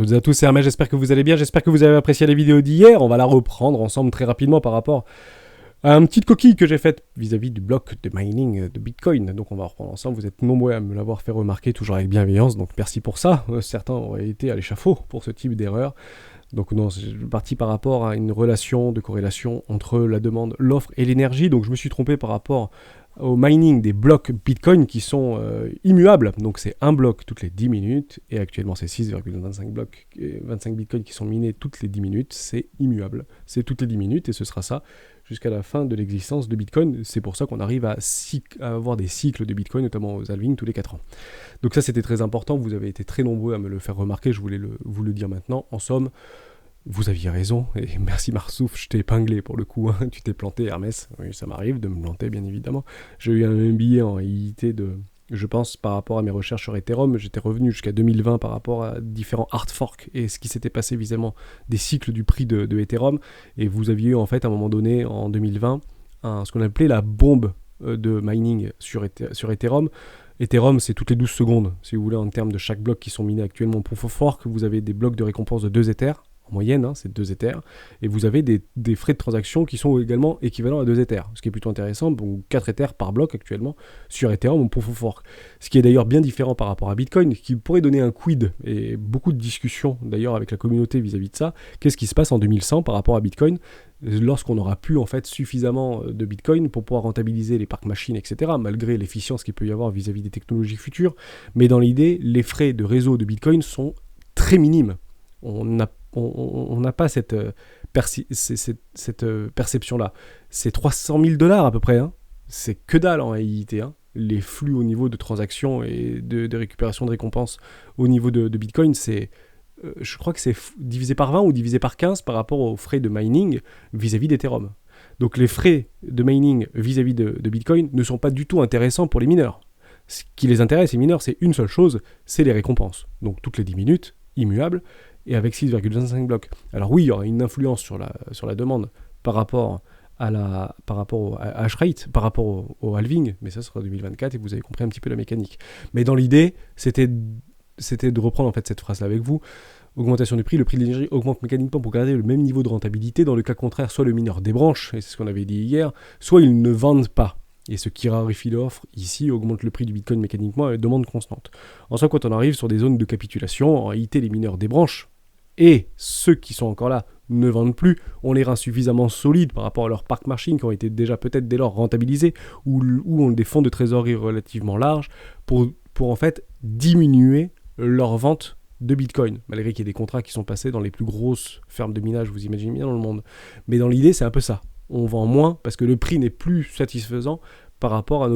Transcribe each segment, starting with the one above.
toutes et à tous, c'est Hermès, j'espère que vous allez bien, j'espère que vous avez apprécié la vidéo d'hier. On va la reprendre ensemble très rapidement par rapport à une petite coquille que j'ai faite vis-à-vis du bloc de mining de Bitcoin. Donc on va reprendre ensemble, vous êtes nombreux à me l'avoir fait remarquer, toujours avec bienveillance, donc merci pour ça. Certains auraient été à l'échafaud pour ce type d'erreur. Donc non, c'est parti par rapport à une relation de corrélation entre la demande, l'offre et l'énergie. Donc je me suis trompé par rapport au mining des blocs Bitcoin qui sont immuables. Donc c'est un bloc toutes les 10 minutes et actuellement c'est 6,25 blocs, 25 Bitcoins qui sont minés toutes les 10 minutes. C'est immuable. C'est toutes les 10 minutes et ce sera ça jusqu'à la fin de l'existence de Bitcoin. C'est pour ça qu'on arrive à avoir des cycles de Bitcoin, notamment aux halvings tous les 4 ans. Donc ça c'était très important. Vous avez été très nombreux à me le faire remarquer. Je voulais vous le dire maintenant. En somme, vous aviez raison, et merci Marsouf, je t'ai épinglé pour le coup, hein. Tu t'es planté Hermès, oui ça m'arrive de me planter bien évidemment. J'ai eu un billet en réalité je pense par rapport à mes recherches sur Ethereum, j'étais revenu jusqu'à 2020 par rapport à différents hard forks et ce qui s'était passé visiblement des cycles du prix de Ethereum, et vous aviez eu en fait à un moment donné en 2020 ce qu'on appelait la bombe de mining sur Ethereum. Ethereum, c'est toutes les 12 secondes, si vous voulez, en termes de chaque bloc qui sont minés actuellement en Proof of Work. Vous avez des blocs de récompense de 2 Ethers, en moyenne, hein, c'est 2 Ethers, et vous avez des frais de transaction qui sont également équivalents à 2 Ethers, ce qui est plutôt intéressant, donc 4 Ethers par bloc actuellement sur Ethereum en Proof of Work. Ce qui est d'ailleurs bien différent par rapport à Bitcoin, qui pourrait donner un quid, et beaucoup de discussions d'ailleurs avec la communauté vis-à-vis de ça. Qu'est-ce qui se passe en 2100 par rapport à Bitcoin, lorsqu'on aura pu en fait suffisamment de Bitcoin pour pouvoir rentabiliser les parcs machines, etc., malgré l'efficience qu'il peut y avoir vis-à-vis des technologies futures. Mais dans l'idée, les frais de réseau de Bitcoin sont très minimes. On n'a pas cette perception-là. C'est 300 000 $ à peu près. Hein. C'est que dalle en réalité. Hein. Les flux au niveau de transactions et de récupération de récompenses au niveau de Bitcoin, c'est... je crois que c'est divisé par 20 ou divisé par 15 par rapport aux frais de mining vis-à-vis d'Ethereum. Donc les frais de mining vis-à-vis de Bitcoin ne sont pas du tout intéressants pour les mineurs. Ce qui les intéresse, les mineurs, c'est une seule chose, c'est les récompenses. Donc toutes les 10 minutes, immuables, et avec 6,25 blocs. Alors oui, il y aura une influence sur la demande par rapport au hash rate, par rapport au halving, mais ça sera 2024 et vous avez compris un petit peu la mécanique. Mais dans l'idée, c'était de reprendre en fait cette phrase-là avec vous. Augmentation du prix, le prix de l'énergie augmente mécaniquement pour garder le même niveau de rentabilité. Dans le cas contraire, soit le mineur débranche, et c'est ce qu'on avait dit hier, soit ils ne vendent pas. Et ce qui raréfie l'offre, ici, augmente le prix du Bitcoin mécaniquement à une demande constante. En soit, quand on arrive sur des zones de capitulation, en réalité, les mineurs débranchent, et ceux qui sont encore là ne vendent plus, on les rend suffisamment solides par rapport à leurs parcs machines qui ont été déjà peut-être dès lors rentabilisés, ou ont des fonds de trésorerie relativement larges, pour en fait diminuer leur vente de Bitcoin, malgré qu'il y ait des contrats qui sont passés dans les plus grosses fermes de minage, vous imaginez bien, dans le monde. Mais dans l'idée, c'est un peu ça. On vend moins parce que le prix n'est plus satisfaisant par rapport à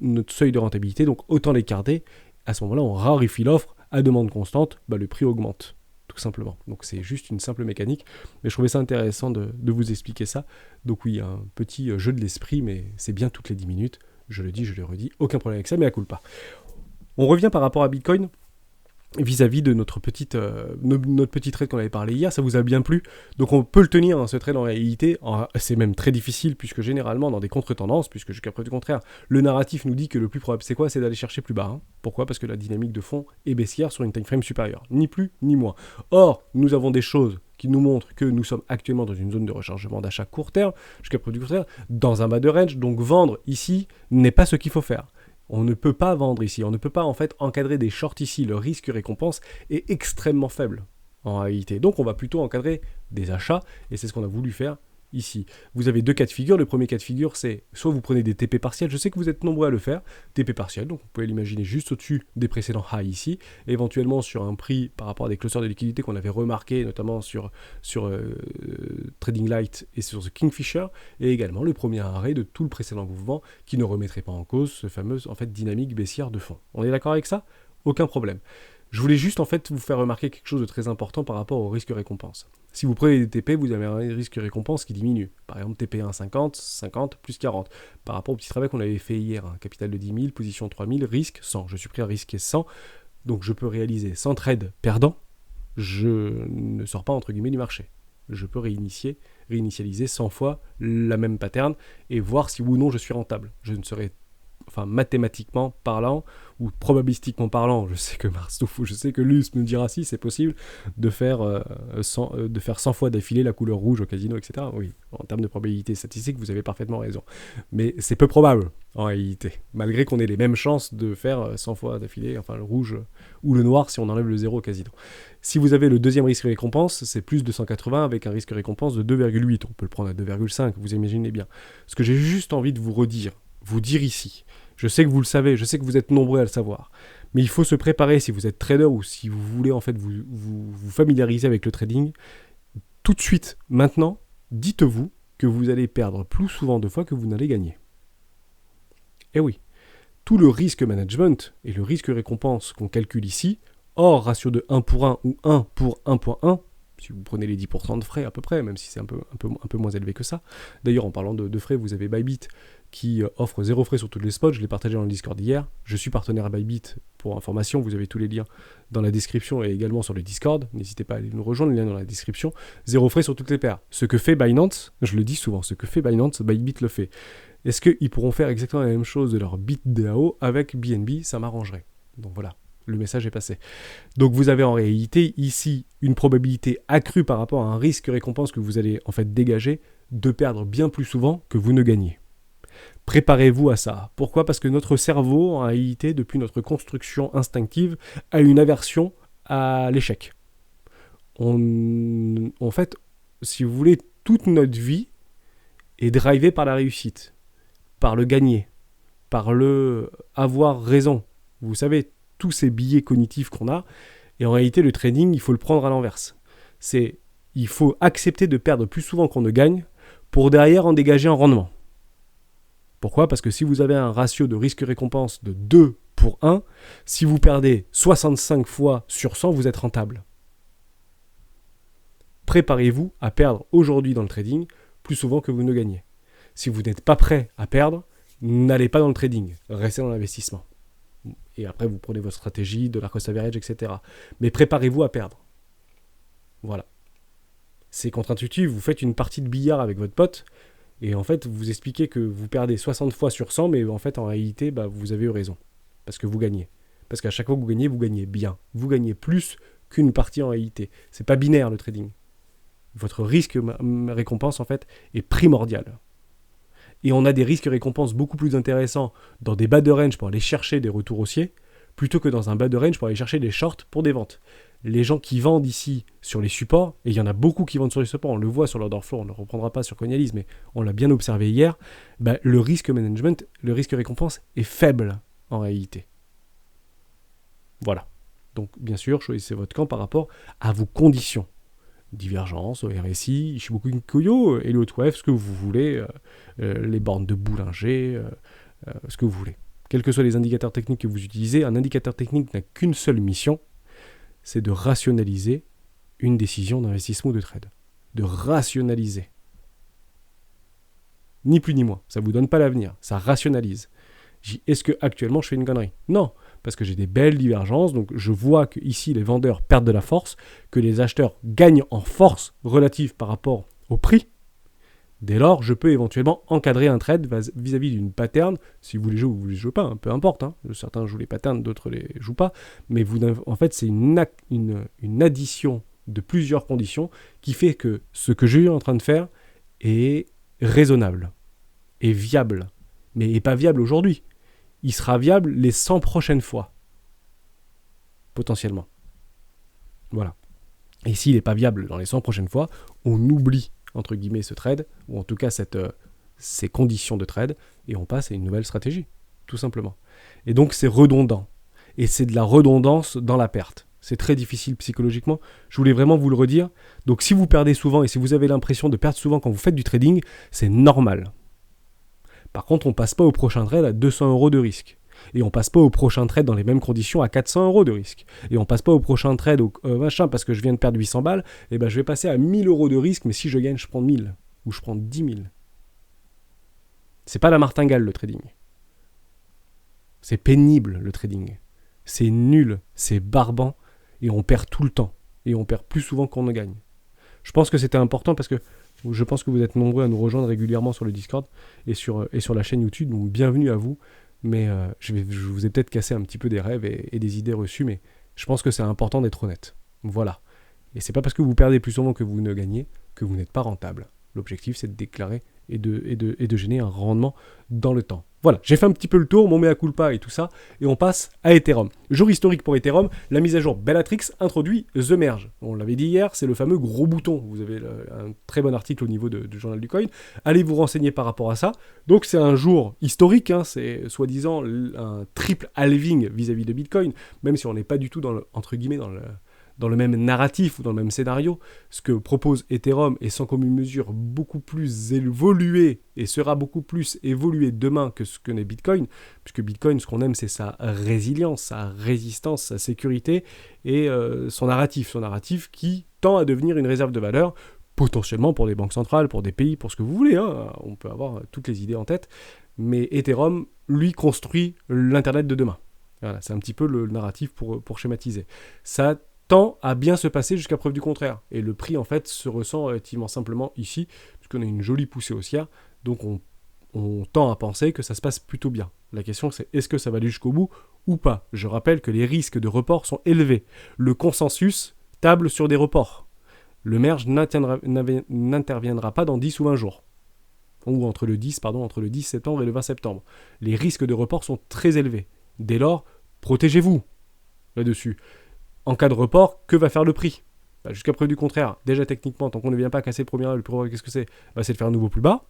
notre seuil de rentabilité, donc autant l'écarter. À ce moment-là, on raréfie l'offre, à demande constante, le prix augmente, tout simplement. Donc c'est juste une simple mécanique, mais je trouvais ça intéressant de vous expliquer ça. Donc oui, un petit jeu de l'esprit, mais c'est bien toutes les 10 minutes, je le dis, je le redis, aucun problème avec ça, mais à culpa. On revient par rapport à Bitcoin, vis-à-vis de notre petit trade qu'on avait parlé hier. Ça vous a bien plu, donc on peut le tenir, hein, ce trade en réalité. C'est même très difficile, puisque généralement dans des contre-tendances, puisque jusqu'à preuve du contraire, le narratif nous dit que le plus probable c'est quoi? C'est d'aller chercher plus bas. Hein. Pourquoi? Parce que la dynamique de fond est baissière sur une time frame supérieure, ni plus ni moins. Or, nous avons des choses qui nous montrent que nous sommes actuellement dans une zone de rechargement d'achat court terme, jusqu'à preuve du contraire, dans un bas de range, donc vendre ici n'est pas ce qu'il faut faire. On ne peut pas vendre ici, on ne peut pas en fait encadrer des shorts ici, le risque récompense est extrêmement faible en réalité. Donc on va plutôt encadrer des achats, et c'est ce qu'on a voulu faire ici. Vous avez deux cas de figure. Le premier cas de figure, c'est soit vous prenez des TP partiels, je sais que vous êtes nombreux à le faire, TP partiels, donc vous pouvez l'imaginer juste au-dessus des précédents highs ici, éventuellement sur un prix par rapport à des clusters de liquidité qu'on avait remarqué, notamment sur Trading Light et sur The Kingfisher, et également le premier arrêt de tout le précédent mouvement qui ne remettrait pas en cause ce fameux en fait, dynamique baissière de fond. On est d'accord avec ça? Aucun problème. Je voulais juste en fait vous faire remarquer quelque chose de très important par rapport au risque-récompense. Si vous prenez des TP, vous avez un risque-récompense qui diminue. Par exemple, TP1 50, 50 plus 40. Par rapport au petit travail qu'on avait fait hier, hein, capital de 10 000, position 3 000, risque 100. Je suis prêt à risquer 100, donc je peux réaliser 100 trades perdants. Je ne sors pas entre guillemets du marché. Je peux réinitialiser 100 fois la même pattern et voir si oui ou non je suis rentable. Je ne serai enfin mathématiquement parlant, ou probabilistiquement parlant, je sais que Marstouf, je sais que Luce me dira si c'est possible de faire 100 fois d'affilée la couleur rouge au casino, etc. Oui, en termes de probabilité statistique, vous avez parfaitement raison. Mais c'est peu probable, en réalité, malgré qu'on ait les mêmes chances de faire 100 fois d'affilée, enfin le rouge ou le noir si on enlève le 0 au casino. Si vous avez le deuxième risque-récompense, c'est plus de 180 avec un risque-récompense de 2,8. On peut le prendre à 2,5, vous imaginez bien. Ce que j'ai juste envie de vous dire ici, je sais que vous le savez, je sais que vous êtes nombreux à le savoir, mais il faut se préparer si vous êtes trader ou si vous voulez en fait vous familiariser avec le trading. Tout de suite, maintenant, dites-vous que vous allez perdre plus souvent de fois que vous n'allez gagner. Eh oui, tout le risque management et le risque récompense qu'on calcule ici, hors ratio de 1 pour 1 ou 1 pour 1.1, si vous prenez les 10% de frais à peu près, même si c'est un peu moins élevé que ça. D'ailleurs, en parlant de frais, vous avez Bybit qui offre 0 frais sur tous les spots. Je l'ai partagé dans le Discord hier. Je suis partenaire à Bybit pour information. Vous avez tous les liens dans la description et également sur le Discord. N'hésitez pas à aller nous rejoindre, le lien dans la description. 0 frais sur toutes les paires. Ce que fait Binance, je le dis souvent, ce que fait Binance, Bybit le fait. Est-ce qu'ils pourront faire exactement la même chose de leur BitDAO avec BNB? Ça m'arrangerait. Donc voilà. Le message est passé. Donc vous avez en réalité ici une probabilité accrue par rapport à un risque-récompense que vous allez en fait dégager de perdre bien plus souvent que vous ne gagnez. Préparez-vous à ça. Pourquoi ? Parce que notre cerveau, en réalité, depuis notre construction instinctive, a une aversion à l'échec. En fait, si vous voulez, toute notre vie est drivée par la réussite, par le gagner, par le avoir raison. Vous savez, tous ces biais cognitifs qu'on a, et en réalité le trading, il faut le prendre à l'inverse. Il faut accepter de perdre plus souvent qu'on ne gagne pour derrière en dégager un rendement. Pourquoi ? Parce que si vous avez un ratio de risque-récompense de 2 pour 1, si vous perdez 65 fois sur 100, vous êtes rentable. Préparez-vous à perdre aujourd'hui dans le trading plus souvent que vous ne gagnez. Si vous n'êtes pas prêt à perdre, n'allez pas dans le trading, restez dans l'investissement. Et après, vous prenez votre stratégie, de la cost average, etc. Mais préparez-vous à perdre. Voilà. C'est contre-intuitif, vous faites une partie de billard avec votre pote, et en fait, vous expliquez que vous perdez 60 fois sur 100, mais en fait, en réalité, vous avez eu raison. Parce que vous gagnez. Parce qu'à chaque fois que vous gagnez bien. Vous gagnez plus qu'une partie en réalité. C'est pas binaire, le trading. Votre risque-récompense, en fait, est primordial. Et on a des risques récompenses beaucoup plus intéressants dans des bas de range pour aller chercher des retours haussiers, plutôt que dans un bas de range pour aller chercher des shorts pour des ventes. Les gens qui vendent ici sur les supports, et il y en a beaucoup qui vendent sur les supports, on le voit sur l'order flow, on ne le reprendra pas sur Coinalyse, mais on l'a bien observé hier, le risque management, le risque récompense est faible en réalité. Voilà. Donc bien sûr, choisissez votre camp par rapport à vos conditions. Divergence, RSI, Ichimoku Koyo, Elliott Wave, ce que vous voulez, les bornes de Bollinger, ce que vous voulez. Quels que soient les indicateurs techniques que vous utilisez, un indicateur technique n'a qu'une seule mission, c'est de rationaliser une décision d'investissement ou de trade. De rationaliser. Ni plus ni moins. Ça ne vous donne pas l'avenir, ça rationalise. Est-ce que actuellement je fais une connerie ? Non, parce que j'ai des belles divergences, donc je vois que ici les vendeurs perdent de la force, que les acheteurs gagnent en force relative par rapport au prix. Dès lors, je peux éventuellement encadrer un trade vis-à-vis d'une pattern, si vous les jouez ou vous les jouez pas, peu importe. Certains jouent les patterns, d'autres les jouent pas, mais en fait c'est une addition de plusieurs conditions qui fait que ce que je suis en train de faire est raisonnable, est viable, mais n'est pas viable aujourd'hui. Il sera viable les 100 prochaines fois. Potentiellement. Voilà. Et s'il n'est pas viable dans les 100 prochaines fois, on oublie, entre guillemets, ce trade, ou en tout cas ces conditions de trade, et on passe à une nouvelle stratégie, tout simplement. Et donc c'est redondant. Et c'est de la redondance dans la perte. C'est très difficile psychologiquement. Je voulais vraiment vous le redire. Donc si vous perdez souvent, et si vous avez l'impression de perdre souvent quand vous faites du trading, c'est normal. Par contre, on ne passe pas au prochain trade à 200 € de risque. Et on ne passe pas au prochain trade dans les mêmes conditions à 400 € de risque. Et on ne passe pas au prochain trade parce que je viens de perdre 800 balles, et je vais passer à 1000 € de risque, mais si je gagne, je prends 1000. Ou je prends 10 000. C'est pas la martingale, le trading. C'est pénible, le trading. C'est nul, c'est barbant, et on perd tout le temps. Et on perd plus souvent qu'on ne gagne. Je pense que c'était important parce que je pense que vous êtes nombreux à nous rejoindre régulièrement sur le Discord et sur la chaîne YouTube, donc bienvenue à vous. mais je vous ai peut-être cassé un petit peu des rêves et des idées reçues, mais je pense que c'est important d'être honnête. Voilà. Et c'est pas parce que vous perdez plus souvent que vous ne gagnez que vous n'êtes pas rentable. L'objectif, c'est de déclarer et de générer un rendement dans le temps. Voilà, j'ai fait un petit peu le tour, mon mea culpa et tout ça, et on passe à Ethereum. Jour historique pour Ethereum, la mise à jour Bellatrix introduit The Merge. On l'avait dit hier, c'est le fameux gros bouton. Vous avez un très bon article au niveau du journal du coin. Allez vous renseigner par rapport à ça. Donc c'est un jour historique, hein, c'est soi-disant un triple halving vis-à-vis de Bitcoin, même si on n'est pas du tout entre guillemets dans le même narratif ou dans le même scénario. Ce que propose Ethereum est sans commune mesure beaucoup plus évolué et sera beaucoup plus évolué demain que ce que n'est Bitcoin, puisque Bitcoin, ce qu'on aime, c'est sa résilience, sa résistance, sa sécurité et son narratif qui tend à devenir une réserve de valeur, potentiellement pour des banques centrales, pour des pays, pour ce que vous voulez, hein. On peut avoir toutes les idées en tête, mais Ethereum, lui, construit l'Internet de demain. Voilà, c'est un petit peu le narratif pour schématiser. Ça tend à bien se passer jusqu'à preuve du contraire. Et le prix, en fait, se ressent relativement simplement ici, puisqu'on a une jolie poussée haussière, donc on tend à penser que ça se passe plutôt bien. La question, c'est est-ce que ça va aller jusqu'au bout ou pas? Je rappelle que les risques de report sont élevés. Le consensus table sur des reports. Le merge n'interviendra pas dans 10 ou 20 jours. Ou entre le 10 septembre et le 20 septembre. Les risques de report sont très élevés. Dès lors, protégez-vous là-dessus. En cas de report, que va faire le prix? Jusqu'à preuve du contraire, déjà techniquement, tant qu'on ne vient pas casser le premier, qu'est-ce que c'est? C'est de faire un nouveau plus bas.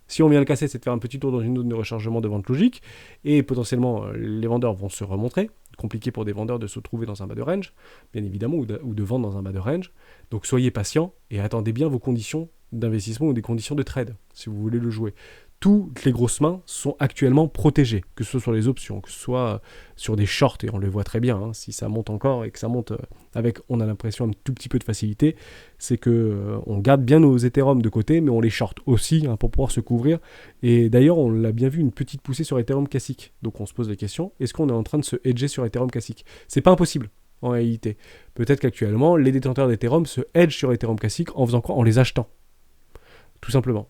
Si on vient le casser, c'est de faire un petit tour dans une zone de rechargement de vente logique, et potentiellement, les vendeurs vont se remontrer. Compliqué pour des vendeurs de se trouver dans un bas de range, bien évidemment, ou de vendre dans un bas de range. Donc soyez patient et attendez bien vos conditions d'investissement ou des conditions de trade, si vous voulez le jouer. Toutes les grosses mains sont actuellement protégées, que ce soit sur les options, que ce soit sur des shorts, et on le voit très bien, hein, si ça monte encore et que ça monte avec, on a l'impression, un tout petit peu de facilité, c'est que on garde bien nos Ethereum de côté, mais on les short aussi, hein, pour pouvoir se couvrir. Et d'ailleurs, on l'a bien vu, une petite poussée sur Ethereum classique. Donc on se pose la question, est-ce qu'on est en train de se hedger sur Ethereum classique? C'est pas impossible, en réalité. Peut-être qu'actuellement, les détenteurs d'Ethereum se hedgent sur Ethereum classique en faisant quoi? En les achetant. Tout simplement.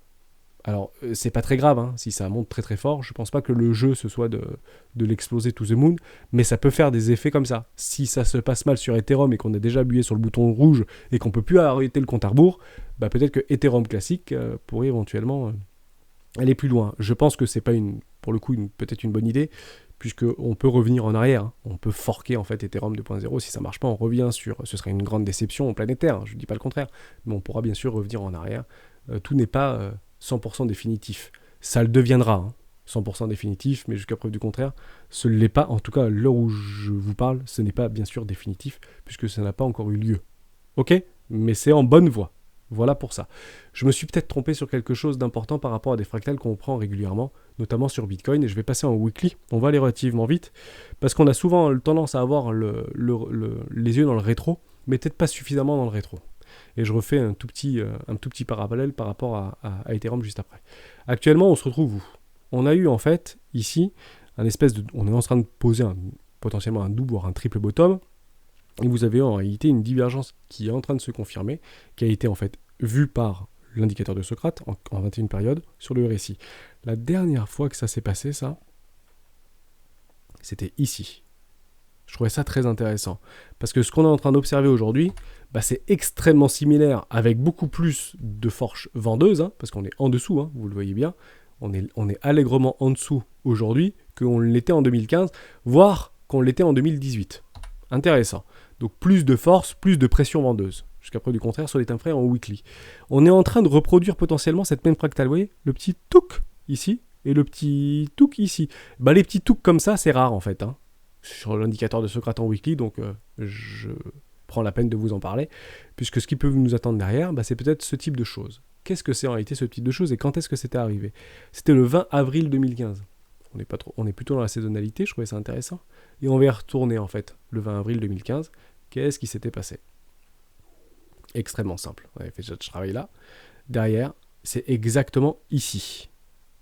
Alors, c'est pas très grave, hein, si ça monte très très fort. Je pense pas que le jeu ce soit de l'exploser to the moon, mais ça peut faire des effets comme ça. Si ça se passe mal sur Ethereum et qu'on a déjà appuyé sur le bouton rouge et qu'on peut plus arrêter le compte à rebours, peut-être que Ethereum classique pourrait éventuellement aller plus loin. Je pense que c'est pas pour le coup peut-être une bonne idée, puisqu'on peut revenir en arrière. Hein. On peut forquer en fait Ethereum 2.0. Si ça marche pas, on revient sur. Ce serait une grande déception planétaire, hein, je dis pas le contraire, mais on pourra bien sûr revenir en arrière. Tout n'est pas 100% définitif. Ça le deviendra, hein, 100% définitif, mais jusqu'à preuve du contraire, ce ne l'est pas. En tout cas, à l'heure où je vous parle, ce n'est pas bien sûr définitif, puisque ça n'a pas encore eu lieu. Ok? Mais c'est en bonne voie. Voilà pour ça. Je me suis peut-être trompé sur quelque chose d'important par rapport à des fractales qu'on prend régulièrement, notamment sur Bitcoin, et je vais passer en weekly. On va aller relativement vite, parce qu'on a souvent tendance à avoir les yeux dans le rétro, mais peut-être pas suffisamment dans le rétro. Et je refais un tout petit parallèle par rapport à Ethereum juste après. Actuellement, on se retrouve où? On a eu en fait ici on est en train de poser potentiellement un double voire un triple bottom. Et vous avez en réalité une divergence qui est en train de se confirmer, qui a été en fait vue par l'indicateur de Socrate en 21 périodes sur le RSI. La dernière fois que ça s'est passé, ça, c'était ici. Je trouvais ça très intéressant. Parce que ce qu'on est en train d'observer aujourd'hui, c'est extrêmement similaire avec beaucoup plus de force vendeuse, hein, parce qu'on est en dessous, hein, vous le voyez bien. On est allègrement en dessous aujourd'hui qu'on l'était en 2015, voire qu'on l'était en 2018. Intéressant. Donc plus de force, plus de pression vendeuse. Jusqu'à preuve du contraire sur les timeframes en weekly. On est en train de reproduire potentiellement cette même fractale. Vous voyez, le petit touk ici et le petit touk ici. Les petits touks comme ça, c'est rare en fait, hein, sur l'indicateur de Socrate en weekly, donc je prends la peine de vous en parler, puisque ce qui peut nous attendre derrière, c'est peut-être ce type de choses. Qu'est-ce que c'est en réalité ce type de choses et quand est-ce que c'était arrivé? C'était le 20 avril 2015. On est plutôt dans la saisonnalité, je trouvais ça intéressant. Et on va y retourner en fait, le 20 avril 2015. Qu'est-ce qui s'était passé? Extrêmement simple. On avait fait ce travail là. Derrière, c'est exactement ici.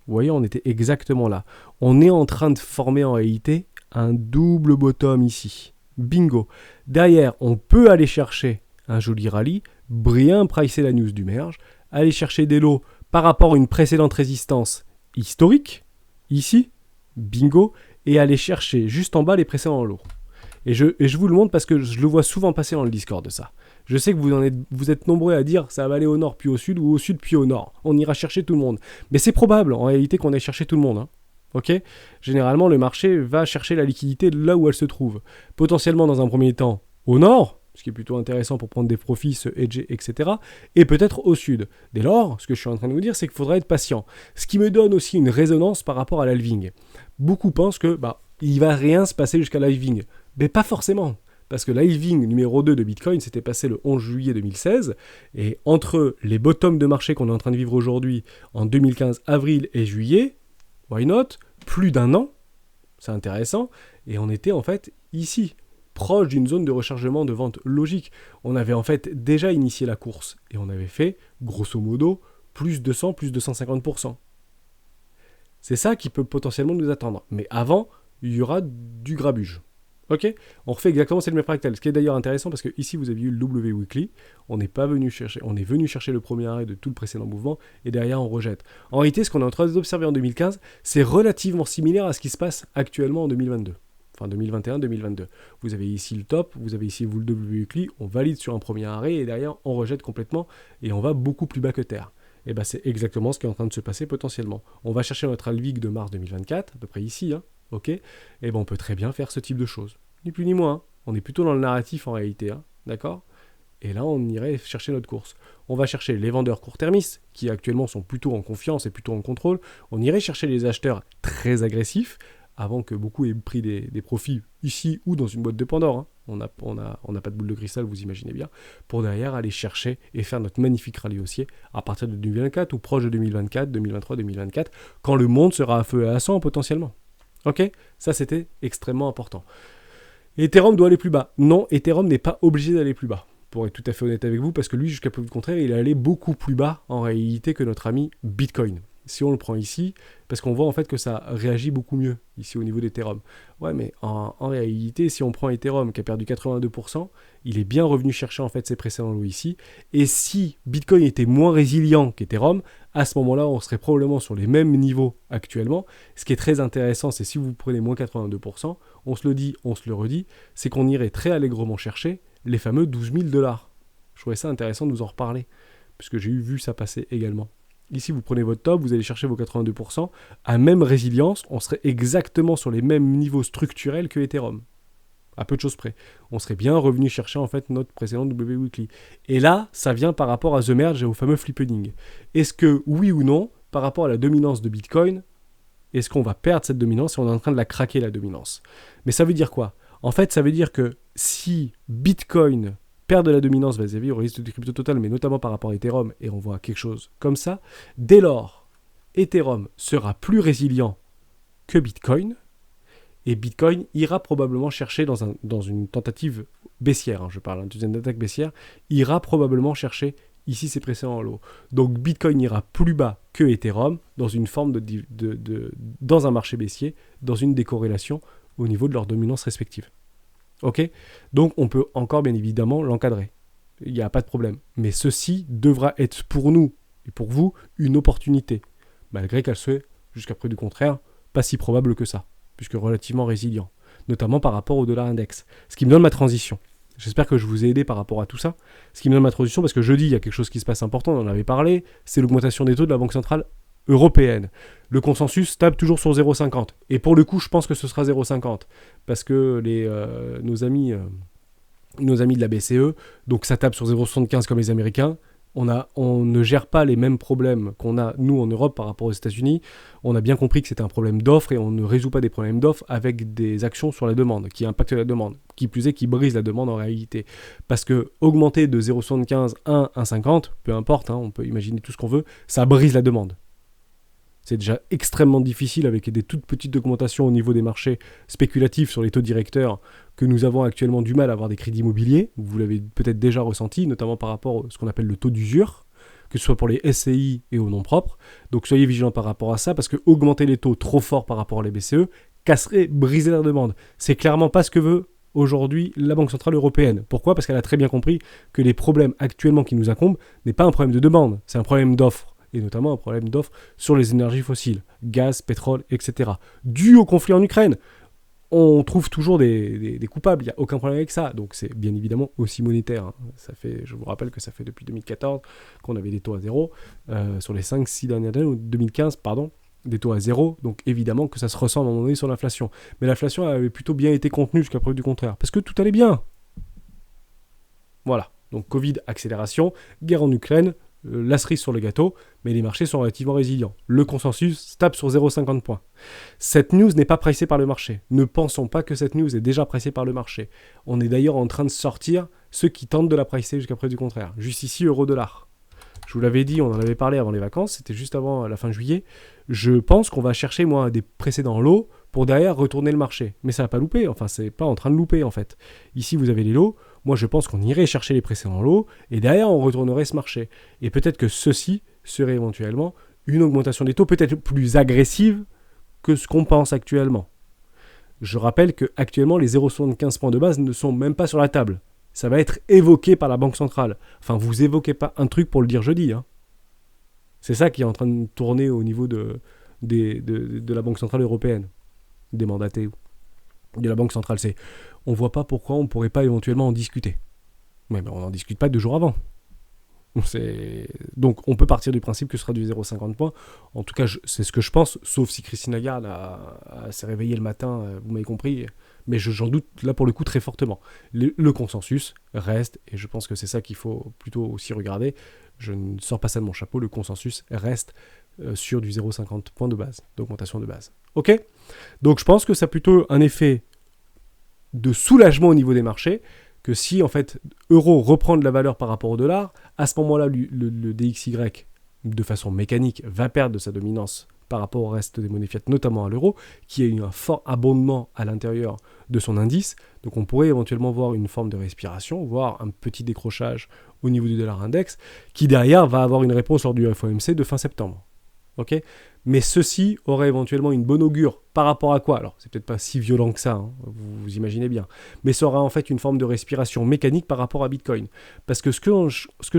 Vous voyez, on était exactement là. On est en train de former en réalité un double bottom ici. Bingo. Derrière, on peut aller chercher un joli rallye, bien pricer la news du merge, aller chercher des lots par rapport à une précédente résistance historique, ici, bingo, et aller chercher juste en bas les précédents lots. Et je vous le montre parce que je le vois souvent passer dans le Discord de ça. Je sais que vous êtes nombreux à dire ça va aller au nord puis au sud ou au sud puis au nord. On ira chercher tout le monde. Mais c'est probable en réalité qu'on aille chercher tout le monde. Hein. Ok ? Généralement, le marché va chercher la liquidité là où elle se trouve. Potentiellement dans un premier temps au nord, ce qui est plutôt intéressant pour prendre des profits, se hedger, etc. Et peut-être au sud. Dès lors, ce que je suis en train de vous dire, c'est qu'il faudra être patient. Ce qui me donne aussi une résonance par rapport à l'halving. Beaucoup pensent que il va rien se passer jusqu'à l'halving. Mais pas forcément. Parce que l'halving numéro 2 de Bitcoin s'était passé le 11 juillet 2016. Et entre les bottoms de marché qu'on est en train de vivre aujourd'hui, en 2015, avril et juillet, why not ? Plus d'un an. C'est intéressant. Et on était en fait ici, proche d'une zone de rechargement de vente logique. On avait en fait déjà initié la course. Et on avait fait, grosso modo, plus 200, plus 250%. C'est ça qui peut potentiellement nous attendre. Mais avant, il y aura du grabuge. Ok ? On refait exactement le même fractal. Ce qui est d'ailleurs intéressant parce que ici vous avez eu le W Weekly. On est venu chercher le premier arrêt de tout le précédent mouvement et derrière on rejette. En réalité, ce qu'on est en train d'observer en 2015, c'est relativement similaire à ce qui se passe actuellement en 2022. Enfin 2021-2022. Vous avez ici le top, vous avez ici vous le W Weekly, on valide sur un premier arrêt et derrière on rejette complètement et on va beaucoup plus bas que terre. Et c'est exactement ce qui est en train de se passer potentiellement. On va chercher notre halving de mars 2024, à peu près ici, hein. Ok, et on peut très bien faire ce type de choses. Ni plus ni moins. Hein. On est plutôt dans le narratif en réalité. Hein. D'accord ? Et là, on irait chercher notre course. On va chercher les vendeurs court-termistes, qui actuellement sont plutôt en confiance et plutôt en contrôle. On irait chercher les acheteurs très agressifs, avant que beaucoup aient pris des profits ici ou dans une boîte de Pandore. Hein. On n'a pas de boule de cristal, vous imaginez bien. Pour derrière aller chercher et faire notre magnifique rallye haussier à partir de 2024 ou proche de 2024, 2023, 2024, quand le monde sera à feu et à sang potentiellement. Ok ? Ça, c'était extrêmement important. Ethereum doit aller plus bas. Non, Ethereum n'est pas obligé d'aller plus bas. Pour être tout à fait honnête avec vous, parce que lui, jusqu'à preuve du contraire, il est allé beaucoup plus bas en réalité que notre ami Bitcoin. Si on le prend ici, parce qu'on voit en fait que ça réagit beaucoup mieux ici au niveau d'Ethereum. Ouais, mais en réalité, si on prend Ethereum qui a perdu 82%, il est bien revenu chercher en fait ses précédents lots ici. Et si Bitcoin était moins résilient qu'Ethereum, à ce moment-là, on serait probablement sur les mêmes niveaux actuellement. Ce qui est très intéressant, c'est si vous prenez moins 82%, on se le dit, on se le redit, c'est qu'on irait très allègrement chercher les fameux 12 000 $. Je trouvais ça intéressant de vous en reparler, puisque j'ai vu ça passer également. Ici, vous prenez votre top, vous allez chercher vos 82%. À même résilience, on serait exactement sur les mêmes niveaux structurels que Ethereum. À peu de choses près. On serait bien revenu chercher en fait notre précédent W Weekly. Et là, ça vient par rapport à The Merge et au fameux flippening. Est-ce que, oui ou non, par rapport à la dominance de Bitcoin, est-ce qu'on va perdre cette dominance et on est en train de la craquer, la dominance ? Mais ça veut dire quoi ? En fait, ça veut dire que si Bitcoin perd de la dominance vis-à-vis au risque de crypto total, mais notamment par rapport à Ethereum, et on voit quelque chose comme ça, dès lors, Ethereum sera plus résilient que Bitcoin, et Bitcoin ira probablement chercher dans une tentative baissière, hein, je parle d'une attaque baissière, ira probablement chercher ici ses précédents lots. Donc Bitcoin ira plus bas que Ethereum dans une forme dans un marché baissier, dans une décorrélation au niveau de leur dominance respective. Ok ? Donc on peut encore bien évidemment l'encadrer. Il n'y a pas de problème. Mais ceci devra être pour nous et pour vous une opportunité, malgré qu'elle soit, jusqu'à preuve du contraire, pas si probable que ça, puisque relativement résilient, notamment par rapport au dollar index. Ce qui me donne ma transition. J'espère que je vous ai aidé par rapport à tout ça. Ce qui me donne ma transition, parce que jeudi, il y a quelque chose qui se passe important, on en avait parlé, c'est l'augmentation des taux de la Banque Centrale Européenne. Le consensus tape toujours sur 0,50. Et pour le coup, je pense que ce sera 0,50. Parce que nos amis de la BCE, donc ça tape sur 0,75 comme les Américains. On ne gère pas les mêmes problèmes qu'on a, nous, en Europe, par rapport aux États-Unis. On a bien compris que c'était un problème d'offre et on ne résout pas des problèmes d'offre avec des actions sur la demande, qui impactent la demande. Qui plus est, qui brisent la demande en réalité. Parce que augmenter de 0,75 à 1,50, peu importe, hein, on peut imaginer tout ce qu'on veut, ça brise la demande. C'est déjà extrêmement difficile avec des toutes petites augmentations au niveau des marchés spéculatifs sur les taux directeurs que nous avons actuellement du mal à avoir des crédits immobiliers. Vous l'avez peut-être déjà ressenti, notamment par rapport à ce qu'on appelle le taux d'usure, que ce soit pour les SCI et aux noms propres. Donc soyez vigilants par rapport à ça, parce que augmenter les taux trop fort par rapport à les BCE casserait, briser la demande. C'est clairement pas ce que veut aujourd'hui la Banque Centrale Européenne. Pourquoi ? Parce qu'elle a très bien compris que les problèmes actuellement qui nous incombent n'est pas un problème de demande, c'est un problème d'offre. et notamment un problème d'offre sur les énergies fossiles, gaz, pétrole, etc. Dû au conflit en Ukraine. On trouve toujours des coupables, il n'y a aucun problème avec ça. Donc c'est bien évidemment aussi monétaire. Hein. Je vous rappelle que ça fait depuis 2014 qu'on avait des taux à zéro. Sur les 5-6 dernières années, ou 2015, pardon, des taux à zéro. Donc évidemment que ça se ressent à un moment donné sur l'inflation. Mais l'inflation avait plutôt bien été contenue jusqu'à preuve du contraire. Parce que tout allait bien. Voilà. Donc Covid, accélération, guerre en Ukraine, la cerise sur le gâteau, mais les marchés sont relativement résilients. Le consensus tape sur 0,50 points. Cette news n'est pas pricée par le marché. Ne pensons pas que cette news est déjà pricée par le marché. On est d'ailleurs en train de sortir ceux qui tentent de la pricer jusqu'à preuve du contraire. Juste ici, euro-dollar. Je vous l'avais dit, on en avait parlé avant les vacances, c'était juste avant la fin juillet. Je pense qu'on va chercher, moi, des précédents lots pour derrière retourner le marché. Mais ça va pas louper, enfin, c'est pas en train de louper, en fait. Ici, vous avez les lots. Moi, je pense qu'on irait chercher les précédents lots et derrière, on retournerait ce marché. Et peut-être que ceci serait éventuellement une augmentation des taux peut-être plus agressive que ce qu'on pense actuellement. Je rappelle qu'actuellement, les 0,75 points de base ne sont même pas sur la table. Ça va être évoqué par la Banque centrale. Enfin, vous évoquez pas un truc pour le dire jeudi. Hein. C'est ça qui est en train de tourner au niveau de la Banque centrale européenne, des mandatés de la Banque centrale. On ne voit pas pourquoi on ne pourrait pas éventuellement en discuter. Mais on n'en discute pas 2 jours avant. Donc on peut partir du principe que ce sera du 0,50 points. En tout cas, c'est ce que je pense, sauf si Christine Lagarde s'est réveillée le matin, vous m'avez compris. Mais j'en doute là pour le coup très fortement. Le consensus reste, et je pense que c'est ça qu'il faut plutôt aussi regarder. Je ne sors pas ça de mon chapeau, le consensus reste sur du 0,50 points de base, d'augmentation de base. Ok ? Donc je pense que ça a plutôt un effet de soulagement au niveau des marchés, que si en fait euro reprend de la valeur par rapport au dollar, à ce moment-là le DXY de façon mécanique va perdre de sa dominance par rapport au reste des monnaies fiat, notamment à l'euro, qui a eu un fort abondement à l'intérieur de son indice. Donc on pourrait éventuellement voir une forme de respiration, voire un petit décrochage au niveau du dollar index, qui derrière va avoir une réponse lors du FOMC de fin septembre. Okay, mais ceci aurait éventuellement une bonne augure par rapport à quoi ? Alors, c'est peut-être pas si violent que ça, hein, vous imaginez bien, mais ça aura en fait une forme de respiration mécanique par rapport à Bitcoin. Parce que ce que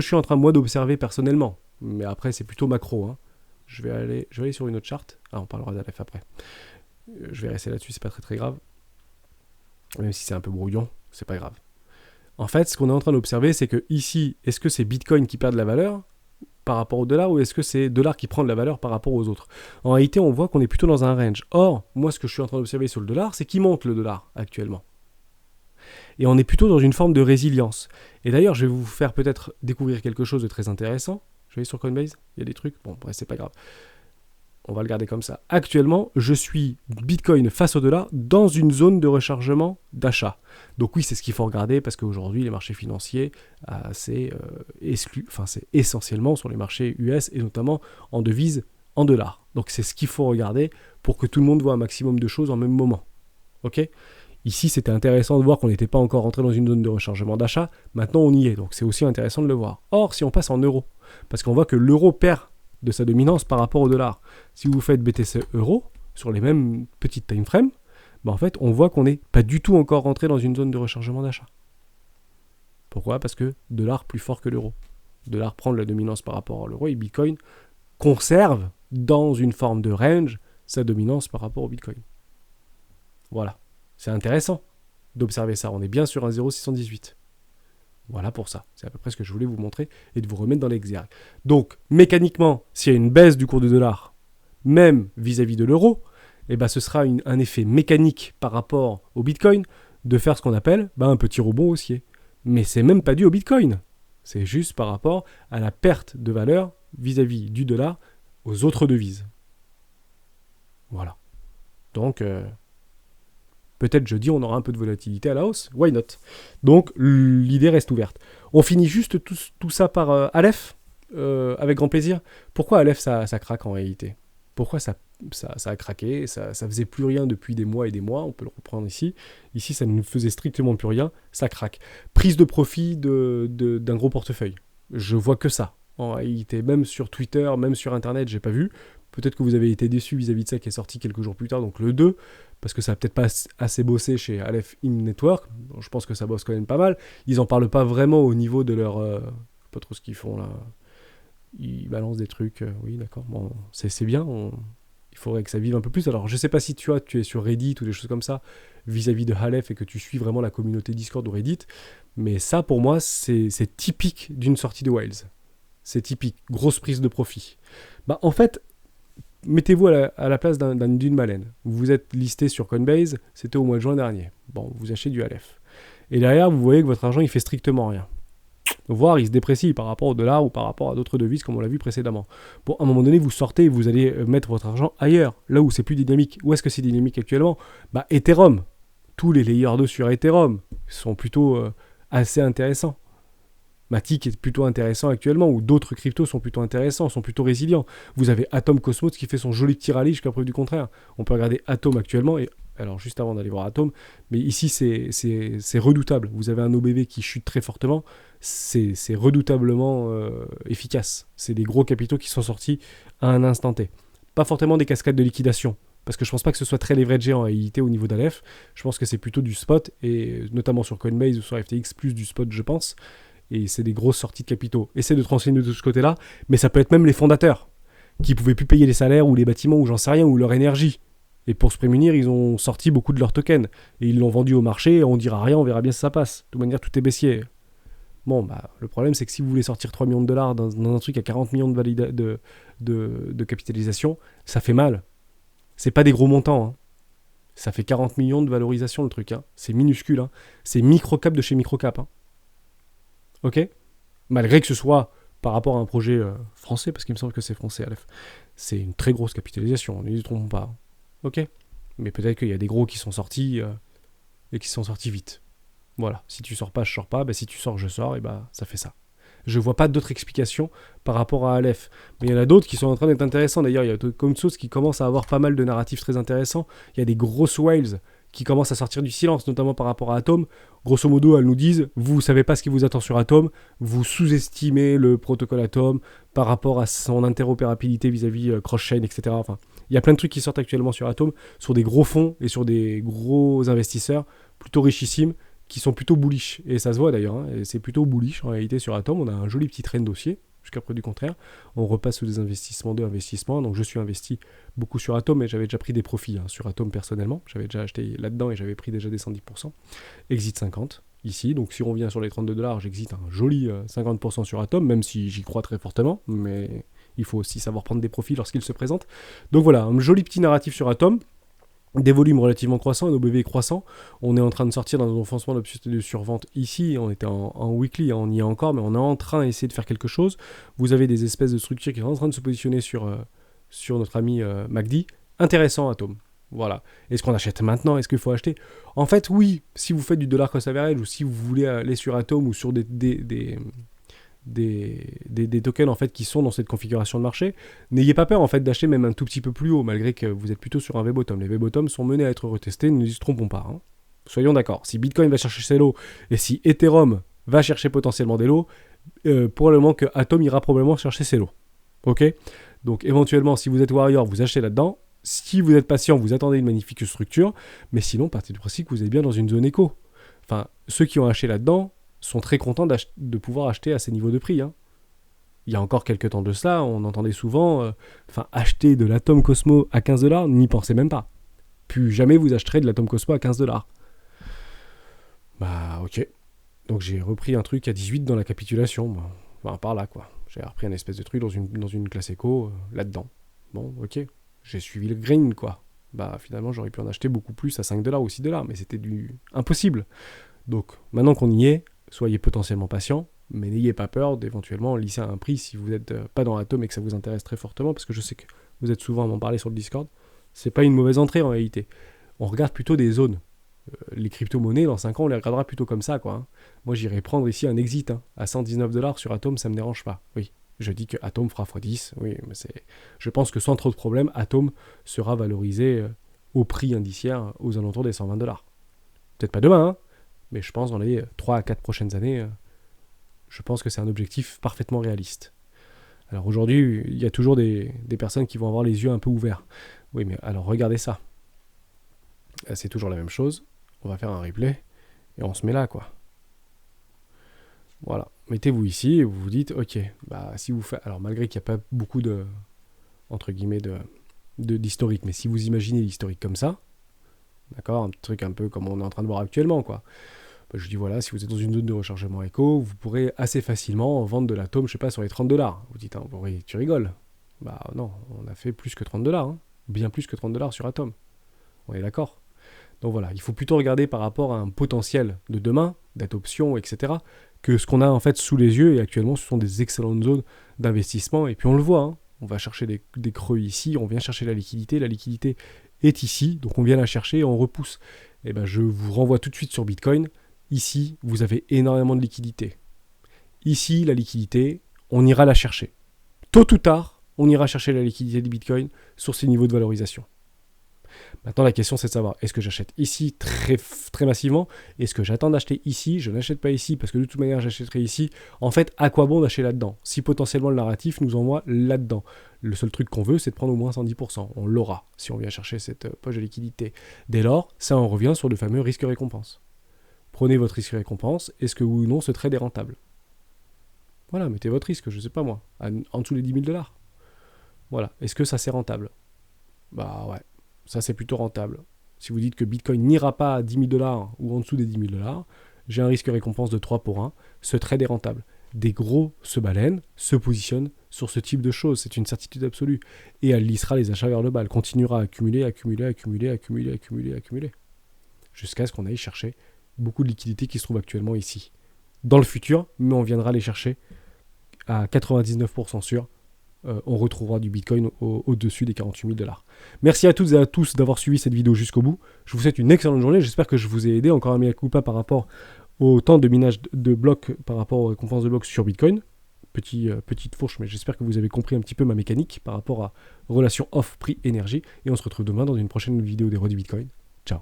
je suis en train, moi, d'observer personnellement, mais après, c'est plutôt macro, hein. Je vais aller sur une autre charte. Ah, on parlera d'ALF après. Je vais rester là-dessus, c'est pas très très grave. Même si c'est un peu brouillon, c'est pas grave. En fait, ce qu'on est en train d'observer, c'est que ici, est-ce que c'est Bitcoin qui perd de la valeur par rapport au dollar, ou est-ce que c'est dollar qui prend de la valeur par rapport aux autres ? En réalité, on voit qu'on est plutôt dans un range. Or, moi, ce que je suis en train d'observer sur le dollar, c'est qu'il monte le dollar actuellement. Et on est plutôt dans une forme de résilience. Et d'ailleurs, je vais vous faire peut-être découvrir quelque chose de très intéressant. Je vais aller sur Coinbase, il y a des trucs. Bon, bref, c'est pas grave. On va le garder comme ça. Actuellement, je suis Bitcoin face au dollar dans une zone de rechargement d'achat. Donc oui, c'est ce qu'il faut regarder parce qu'aujourd'hui, les marchés financiers, c'est essentiellement sur les marchés US et notamment en devises en dollars. Donc c'est ce qu'il faut regarder pour que tout le monde voit un maximum de choses en même moment. Ok ? Ici, c'était intéressant de voir qu'on n'était pas encore rentré dans une zone de rechargement d'achat. Maintenant, on y est. Donc c'est aussi intéressant de le voir. Or, si on passe en euros, parce qu'on voit que l'euro perd de sa dominance par rapport au dollar. Si vous faites BTC euro sur les mêmes petites time frames, en fait, on voit qu'on n'est pas du tout encore rentré dans une zone de rechargement d'achat. Pourquoi ? Parce que dollar plus fort que l'euro. Dollar prend de la dominance par rapport à l'euro et Bitcoin conserve dans une forme de range sa dominance par rapport au Bitcoin. Voilà. C'est intéressant d'observer ça. On est bien sur un 0,618. Voilà pour ça. C'est à peu près ce que je voulais vous montrer et de vous remettre dans l'exergue. Donc, mécaniquement, s'il y a une baisse du cours du dollar, même vis-à-vis de l'euro, ce sera un effet mécanique par rapport au Bitcoin de faire ce qu'on appelle un petit rebond haussier. Mais c'est même pas dû au Bitcoin. C'est juste par rapport à la perte de valeur vis-à-vis du dollar aux autres devises. Voilà. Donc, peut-être jeudi, on aura un peu de volatilité à la hausse. Why not ? Donc, l'idée reste ouverte. On finit juste tout ça par Aleph, avec grand plaisir. Pourquoi Aleph, ça craque en réalité ? Pourquoi ça a craqué ? Ça faisait plus rien depuis des mois et des mois. On peut le reprendre ici. Ici, ça ne faisait strictement plus rien. Ça craque. Prise de profit d'un gros portefeuille. Je vois que ça. En réalité, même sur Twitter, même sur Internet, j'ai pas vu. Peut-être que vous avez été déçus vis-à-vis de ça qui est sorti quelques jours plus tard, donc le 2, parce que ça n'a peut-être pas assez bossé chez Aleph In Network. Bon, je pense que ça bosse quand même pas mal. Ils n'en parlent pas vraiment au niveau de leur... je sais pas trop ce qu'ils font là. il balance des trucs, oui, d'accord, bon, c'est bien, il faudrait que ça vive un peu plus. Alors, je sais pas si tu es sur Reddit ou des choses comme ça, vis-à-vis de Aleph et que tu suis vraiment la communauté Discord ou Reddit, mais ça, pour moi, c'est typique d'une sortie de Wilds. C'est typique, grosse prise de profit. Bah, en fait, mettez-vous à la place d'une baleine. Vous êtes listé sur Coinbase, c'était au mois de juin dernier. Bon, vous achetez du Aleph. Et derrière, vous voyez que votre argent, il fait strictement rien. Voire il se déprécie par rapport au dollar ou par rapport à d'autres devises comme on l'a vu précédemment. Bon, à un moment donné, vous sortez et vous allez mettre votre argent ailleurs, là où c'est plus dynamique. Où est-ce que c'est dynamique actuellement? Bah, Ethereum. Tous les layers 2 sur Ethereum sont plutôt assez intéressants. Matic est plutôt intéressant actuellement, ou d'autres cryptos sont plutôt intéressants, sont plutôt résilients. Vous avez Atom Cosmos qui fait son joli petit rallye jusqu'à preuve du contraire. On peut regarder Atom actuellement, et alors juste avant d'aller voir Atom, mais ici c'est redoutable. Vous avez un OBV qui chute très fortement, c'est redoutablement efficace. C'est des gros capitaux qui sont sortis à un instant T. Pas forcément des cascades de liquidation, parce que je pense pas que ce soit très leveragé en réalité au niveau d'Aleph. Je pense que c'est plutôt du spot, et notamment sur Coinbase ou sur FTX, plus du spot je pense. Et c'est des grosses sorties de capitaux. Essayez de te renseigner de ce côté-là, mais ça peut être même les fondateurs, qui pouvaient plus payer les salaires ou les bâtiments ou j'en sais rien, ou leur énergie. Et pour se prémunir, ils ont sorti beaucoup de leurs tokens. Et ils l'ont vendu au marché, on dira rien, on verra bien si ça passe. De toute manière, tout est baissier. Bon, bah, le problème, c'est que si vous voulez sortir 3 millions de dollars dans un truc à 40 millions de capitalisation, ça fait mal. C'est pas des gros montants, hein. Ça fait 40 millions de valorisation, le truc, hein. C'est minuscule, hein. C'est microcap de chez microcap, hein. Ok? Malgré que ce soit par rapport à un projet français, parce qu'il me semble que c'est français, Aleph. C'est une très grosse capitalisation, ne nous y trompons pas. Ok? Mais peut-être qu'il y a des gros qui sont sortis et qui sont sortis vite. Voilà. Si tu sors pas, je sors pas. Bah, si tu sors, je sors, et bah ça fait ça. Je vois pas d'autres explications par rapport à Aleph. Mais il y en a d'autres qui sont en train d'être intéressants. D'ailleurs, il y a Comsos qui commence à avoir pas mal de narratifs très intéressants. Il y a des grosses whales qui commencent à sortir du silence, notamment par rapport à Atom. Grosso modo, elles nous disent, vous savez pas ce qui vous attend sur Atom, vous sous-estimez le protocole Atom par rapport à son interopérabilité vis-à-vis cross-chain, etc. Enfin, il y a plein de trucs qui sortent actuellement sur Atom, sur des gros fonds et sur des gros investisseurs plutôt richissimes, qui sont plutôt bullish. Et ça se voit d'ailleurs, hein, et c'est plutôt bullish en réalité sur Atom. On a un joli petit trend dossier, jusqu'à preuve du contraire. On repasse sous des investissements de investissement. Donc je suis investi beaucoup sur Atom, et j'avais déjà pris des profits sur Atom personnellement. J'avais déjà acheté là-dedans et j'avais pris déjà des 110%. Exit 50 ici. Donc si on revient sur les 32 dollars, j'exite un joli 50% sur Atom, même si j'y crois très fortement. Mais il faut aussi savoir prendre des profits lorsqu'ils se présentent. Donc voilà, un joli petit narratif sur Atom. Des volumes relativement croissants, un OBV croissant. On est en train de sortir dans un enfoncement de survente ici. On était en weekly, on y est encore, mais on est en train d'essayer de faire quelque chose. Vous avez des espèces de structures qui sont en train de se positionner sur notre ami MACD. Intéressant, Atom. Voilà. Est-ce qu'on achète maintenant? Est-ce qu'il faut acheter? En fait, oui. Si vous faites du dollar cost average, ou si vous voulez aller sur Atom ou sur des tokens en fait qui sont dans cette configuration de marché, n'ayez pas peur en fait d'acheter même un tout petit peu plus haut, malgré que vous êtes plutôt sur un V-bottom. Les V-bottom sont menés à être retestés, ne nous y trompons pas, hein. Soyons d'accord. Si Bitcoin va chercher ses lots et si Ethereum va chercher potentiellement des lots, probablement que Atom ira probablement chercher ses lots. Ok? Donc éventuellement, si vous êtes warrior, vous achetez là-dedans. Si vous êtes patient, vous attendez une magnifique structure. Mais sinon, partez du principe que vous êtes bien dans une zone éco. Enfin, ceux qui ont acheté là-dedans sont très contents de pouvoir acheter à ces niveaux de prix, hein. Il y a encore quelques temps de ça, on entendait souvent acheter de l'Atom Cosmo à 15 dollars, n'y pensez même pas. Plus jamais vous acheterez de l'Atom Cosmo à 15 dollars. Bah ok. Donc j'ai repris un truc à 18 dans la capitulation, par là quoi. J'ai repris un espèce de truc dans une classe éco là-dedans. Bon ok, j'ai suivi le green quoi. Bah finalement j'aurais pu en acheter beaucoup plus à 5 dollars ou 6 dollars, mais c'était impossible. Donc maintenant qu'on y est, soyez potentiellement patient, mais n'ayez pas peur d'éventuellement lisser à un prix si vous n'êtes pas dans Atom et que ça vous intéresse très fortement, parce que je sais que vous êtes souvent à m'en parler sur le Discord. C'est pas une mauvaise entrée en réalité. On regarde plutôt des zones. Les crypto-monnaies, dans 5 ans, on les regardera plutôt comme ça, quoi, hein. Moi, j'irai prendre ici un exit à 119 dollars sur Atom, ça me dérange pas. Oui, je dis que Atom fera x10. Oui, mais je pense que sans trop de problèmes, Atom sera valorisé au prix indiciaire aux alentours des 120 dollars. Peut-être pas demain, hein, mais je pense dans les 3 à 4 prochaines années, je pense que c'est un objectif parfaitement réaliste. Alors aujourd'hui, il y a toujours des personnes qui vont avoir les yeux un peu ouverts. Oui, mais alors regardez ça. C'est toujours la même chose. On va faire un replay et on se met là, quoi. Voilà. mettez-vous ici et vous vous dites, ok, bah si vous faites, alors malgré qu'il n'y a pas beaucoup de, entre guillemets, d'historique, mais si vous imaginez l'historique comme ça, d'accord, un truc un peu comme on est en train de voir actuellement, quoi. Bah, je dis voilà, si vous êtes dans une zone de rechargement éco, vous pourrez assez facilement vendre de l'atome, je sais pas, sur les 30 $. Vous dites, hein, oui, tu rigoles. Bah non, on a fait plus que 30 $, hein, bien plus que 30 $ sur Atom. On est d'accord. Donc voilà, il faut plutôt regarder par rapport à un potentiel de demain, d'adoption, etc., que ce qu'on a en fait sous les yeux, et actuellement ce sont des excellentes zones d'investissement, et puis on le voit, hein, on va chercher des creux ici, on vient chercher la liquidité est ici, donc on vient la chercher et on repousse. Et ben je vous renvoie tout de suite sur Bitcoin, ici vous avez énormément de liquidité. Ici la liquidité, on ira la chercher. Tôt ou tard, on ira chercher la liquidité du Bitcoin sur ces niveaux de valorisation. Maintenant, la question, c'est de savoir, est-ce que j'achète ici très massivement? Est-ce que j'attends d'acheter ici? Je n'achète pas ici parce que de toute manière, j'achèterai ici. En fait, à quoi bon d'acheter là-dedans? Si potentiellement le narratif nous envoie là-dedans. Le seul truc qu'on veut, c'est de prendre au moins 110%. On l'aura si on vient chercher cette poche de liquidité. Dès lors, ça, on revient sur le fameux risque-récompense. Prenez votre risque-récompense. Est-ce que oui ou non ce trade est rentable? Voilà, mettez votre risque, je ne sais pas moi, en dessous des 10 000 $. Voilà, est-ce que ça c'est rentable? Bah ouais. Ça, c'est plutôt rentable. Si vous dites que Bitcoin n'ira pas à 10 000 $ ou en dessous des 10 000 $, j'ai un risque récompense de 3 pour 1. Ce trade est rentable. Des gros baleines se positionnent sur ce type de choses. C'est une certitude absolue. Et elle lissera les achats vers le bas. Elle continuera à accumuler. Jusqu'à ce qu'on aille chercher beaucoup de liquidités qui se trouvent actuellement ici. Dans le futur, mais on viendra les chercher à 99% sûr. On retrouvera du Bitcoin au-dessus des 48 000 $. Merci à toutes et à tous d'avoir suivi cette vidéo jusqu'au bout. Je vous souhaite une excellente journée. J'espère que je vous ai aidé. Encore un mea culpa par rapport au temps de minage de blocs par rapport aux récompenses de blocs sur Bitcoin. Petite fourche, mais j'espère que vous avez compris un petit peu ma mécanique par rapport à relation offre-prix-énergie. Et on se retrouve demain dans une prochaine vidéo des rois du Bitcoin. Ciao.